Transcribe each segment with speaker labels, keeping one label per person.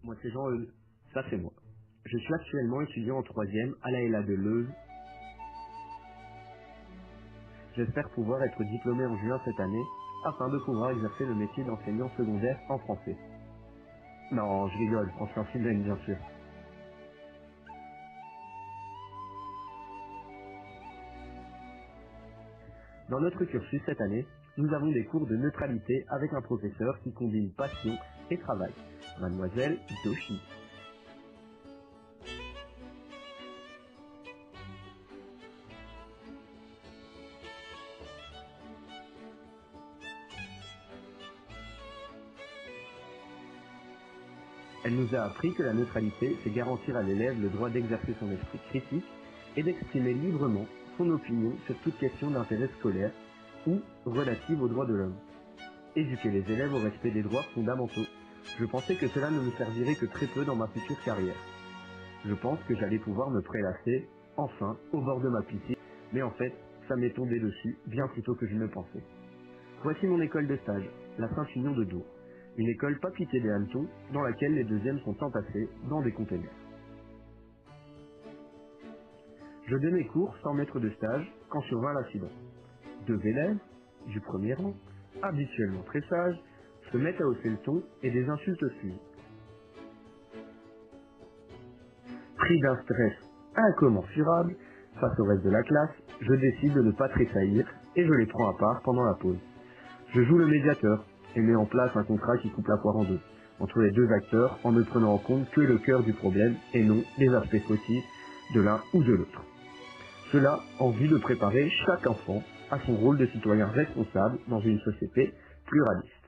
Speaker 1: Moi, c'est Jean Eul. Ça, c'est moi. Je suis actuellement étudiant en 3e à la LA de Leuze. J'espère pouvoir être diplômé en juin cette année, afin de pouvoir exercer le métier d'enseignant secondaire en français. Non, je rigole, en sciences humaines, bien sûr. Dans notre cursus cette année, nous avons des cours de neutralité avec un professeur qui combine passion et travail, Mademoiselle Doshi. Elle nous a appris que la neutralité, c'est garantir à l'élève le droit d'exercer son esprit critique et d'exprimer librement son opinion sur toute question d'intérêt scolaire ou relative aux droits de l'homme. Éduquer les élèves au respect des droits fondamentaux. Je pensais que cela ne me servirait que très peu dans ma future carrière. Je pense que j'allais pouvoir me prélasser, enfin, au bord de ma piscine, mais en fait, ça m'est tombé dessus bien plus tôt que je ne pensais. Voici mon école de stage, la Saint-Union de Dour. Une école pas piquée des hannetons, dans laquelle les deuxièmes sont entassés dans des containers. Je donnais cours sans maître de stage quand survint l'accident. Deux élèves, du premier rang, habituellement très sages, se mettent à hausser le ton et des insultes suivent. Pris d'un stress incommensurable face au reste de la classe, je décide de ne pas tressaillir et je les prends à part pendant la pause. Je joue le médiateur et mets en place un contrat qui coupe la poire en deux, entre les deux acteurs en ne prenant en compte que le cœur du problème et non les aspects fautifs de l'un ou de l'autre. Cela en vue de préparer chaque enfant à son rôle de citoyen responsable dans une société pluraliste.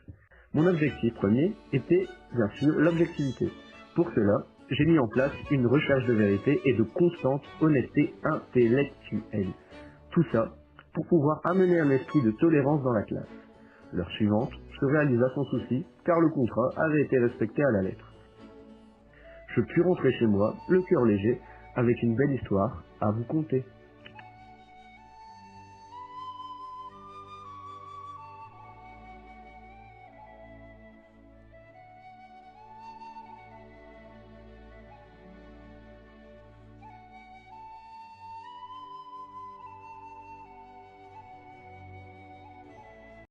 Speaker 1: Mon objectif premier était bien sûr l'objectivité. Pour cela, j'ai mis en place une recherche de vérité et de constante honnêteté intellectuelle. Tout ça pour pouvoir amener un esprit de tolérance dans la classe. L'heure suivante se réalisa sans souci, car le contrat avait été respecté à la lettre. Je pus rentrer chez moi, le cœur léger, avec une belle histoire à vous conter.